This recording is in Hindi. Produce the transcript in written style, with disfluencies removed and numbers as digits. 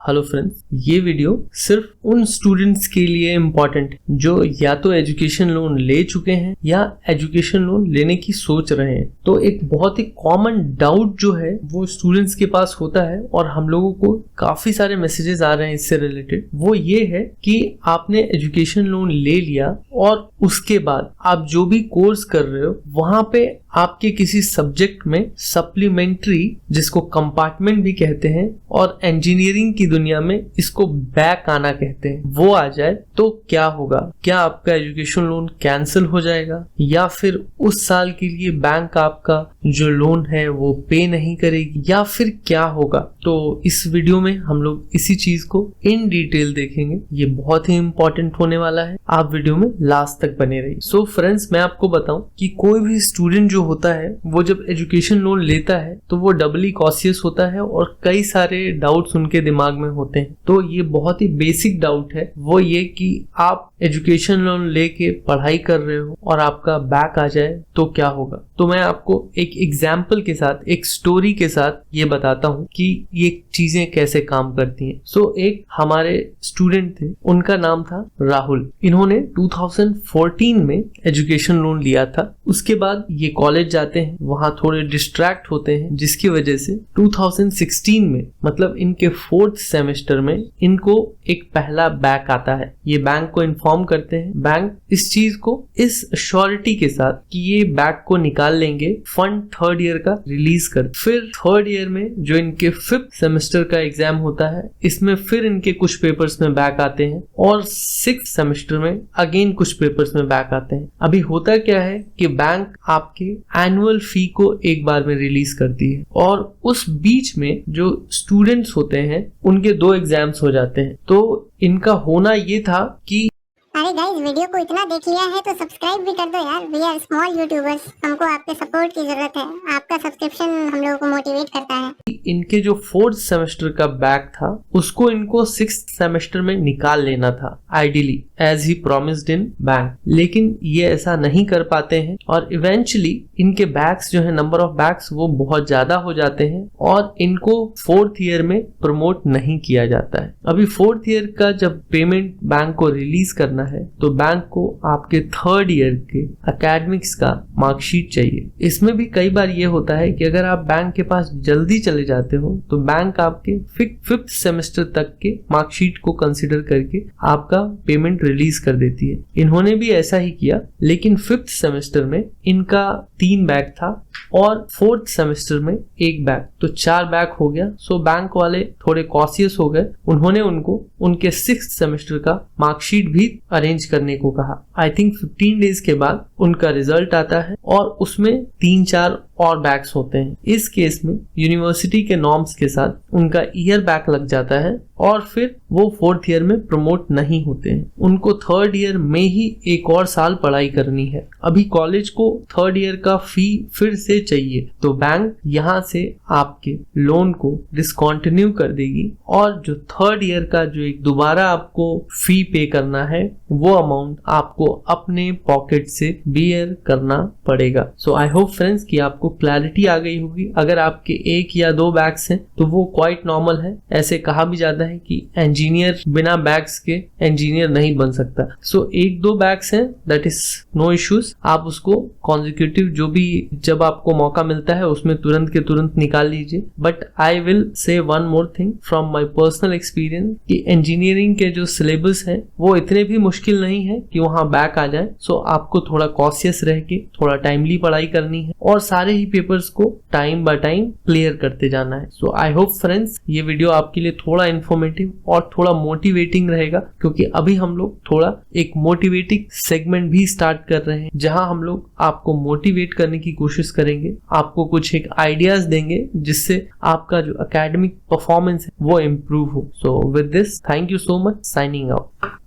हेलो फ्रेंड्स, ये वीडियो सिर्फ उन स्टूडेंट्स के लिए इम्पोर्टेंट है जो या तो एजुकेशन लोन ले चुके हैं या एजुकेशन लोन लेने की सोच रहे हैं। तो एक बहुत ही कॉमन डाउट जो है वो स्टूडेंट्स के पास होता है और हम लोगों को काफी सारे मैसेजेस आ रहे हैं इससे रिलेटेड। वो ये है कि आपने एजुकेशन लोन ले लिया और उसके बाद आप जो भी कोर्स कर रहे हो वहां पे आपके किसी सब्जेक्ट में सप्लीमेंट्री, जिसको कंपार्टमेंट भी कहते हैं और इंजीनियरिंग की दुनिया में इसको बैक आना कहते हैं, वो आ जाए तो क्या होगा? क्या आपका एजुकेशन लोन कैंसिल हो जाएगा या फिर उस साल के लिए बैंक आपका जो लोन है वो पे नहीं करेगी या फिर क्या होगा? तो इस वीडियो में हम लोग इसी चीज को इन डिटेल देखेंगे। ये बहुत ही इंपॉर्टेंट होने वाला है, आप वीडियो में लास्ट तक बने रहिए। सो फ्रेंड्स, मैं आपको बताऊं कि कोई भी स्टूडेंट जो होता है वो जब एजुकेशन लोन लेता है तो वो डबली कॉशियस होता है और कई सारे डाउट्स उनके दिमाग में होते हैं। तो ये बहुत ही बेसिक डाउट है, वो ये कि आप एजुकेशन लोन लेके पढ़ाई कर रहे हो और आपका बैक आ जाए तो क्या होगा। तो मैं आपको एक एग्जाम्पल के साथ, एक स्टोरी के साथ ये बताता हूँ कि ये चीजें कैसे काम करती हैं। सो एक हमारे स्टूडेंट थे, उनका नाम था राहुल। इन्होंने 2014 में एजुकेशन लोन लिया था। उसके बाद ये कॉलेज जाते हैं, वहां थोड़े डिस्ट्रैक्ट होते हैं, जिसकी वजह से 2016 में, मतलब इनके 4th सेमेस्टर में, इनको एक पहला बैक आता है। ये बैंक को इन्फॉर्म करते हैं। बैंक इस चीज को इस श्योरिटी के साथ कि ये बैक को निकाल लेंगे, फंड 3rd ईयर का रिलीज कर। फिर 3rd ईयर में जो इनके 5th सेमेस्टर का एग्जाम होता है, इसमें फिर इनके कुछ पेपर्स में बैक आते हैं और 6th सेमेस्टर में अगेन कुछ पेपर्स में बैक आते हैं। अभी होता क्या है कि बैंक आपके एनुअल फी को एक बार में रिलीज करती है और उस बीच में जो स्टूडेंट्स होते हैं उनके 2 एग्जाम्स हो जाते हैं। तो इनका होना ये था कि अरे गाइस, वीडियो को इतना देख लिया है तो सब्सक्राइब भी कर दो यार। वी आर स्मॉल यूट्यूबर्स, हमको आपके सपोर्ट की जरूरत है। आपका सब्सक्रिप्शन हम लोगों को मोटिवेट करता है। इनके जो 4th सेमेस्टर का बैक था उसको इनको 6th सेमेस्टर में निकाल लेना था, ideally as he promised in bank. लेकिन ये ऐसा नहीं कर पाते हैं और इवेंचुअली इनके बैक्स जो है, नंबर ऑफ बैक्स, वो बहुत ज्यादा हो जाते हैं और इनको 4th ईयर में प्रमोट नहीं किया जाता है। अभी 4th ईयर का जब पेमेंट बैंक को रिलीज करना है तो बैंक को आपके 3rd ईयर के एकेडमिक्स का मार्कशीट चाहिए। इसमें भी कई बार ये होता है कि अगर आप बैंक के पास जल्दी चले जाते हो तो बैंक आपके 5th सेमेस्टर तक के मार्कशीट को कंसीडर करके आपका पेमेंट रिलीज कर देती है। इन्होंने भी ऐसा ही किया, लेकिन 5th सेमेस्टर में इनका 3 बैक था और 4th सेमेस्टर में 1 बैक, तो 4 बैक हो गया। सो बैंक वाले थोड़े कॉशियस हो गए। उन्होंने उनको उनके 6th सेमेस्टर का मार्कशीट भी अरेंज करने को कहा। आई थिंक 15 डेज के बाद उनका रिजल्ट आता है और उसमें 3-4 और बैक्स होते हैं। इस केस में यूनिवर्सिटी के नॉर्म्स के साथ उनका ईयर बैक लग जाता है और फिर वो 4th ईयर में प्रमोट नहीं होते हैं। उनको 3rd ईयर में ही एक और साल पढ़ाई करनी है। अभी कॉलेज को 3rd ईयर का फी फिर से चाहिए, तो बैंक यहाँ से आपके लोन को डिसकंटिन्यू कर देगी और जो 3rd ईयर का जो एक दोबारा आपको फी पे करना है वो अमाउंट आपको अपने पॉकेट से बियर करना पड़ेगा। सो आई होप फ्रेंड्स कि आपको क्लैरिटी आ गई होगी। अगर आपके 1 या 2 बैग्स हैं तो वो क्वाइट नॉर्मल है। ऐसे कहा भी जाता है कि इंजीनियर बिना बैग्स के इंजीनियर नहीं बन सकता। सो 1-2 बैग्स हैं, दैट इज नो इश्यूज। आप उसको कॉन्जिक्यूटिव जो भी जब आपको मौका मिलता है उसमें तुरंत के तुरंत निकाल लीजिए। But I will say one more thing from my personal experience कि इंजीनियरिंग के जो सिलेबस है वो इतने भी मुश्किल नहीं है कि वहां बैक आ जाए। सो आपको थोड़ा कॉशियस रह के थोड़ा टाइमली पढ़ाई करनी है और सारे ही पेपर्स को टाइम बाय टाइम क्लियर करते जाना है। सो आई होप फ्रेंड्स ये वीडियो आपके लिए थोड़ा इंफॉर्मेटिव और थोड़ा मोटिवेटिंग रहेगा, क्योंकि अभी हम लोग थोड़ा एक मोटिवेटिंग सेगमेंट भी स्टार्ट कर रहे हैं जहां हम लोग आपको मोटिवेट करने की कोशिश करेंगे, आपको कुछ एक आइडियाज देंगे जिससे आपका जो एकेडमिक परफॉर्मेंस है वो इम्प्रूव हो। So with this, thank you so much, signing out.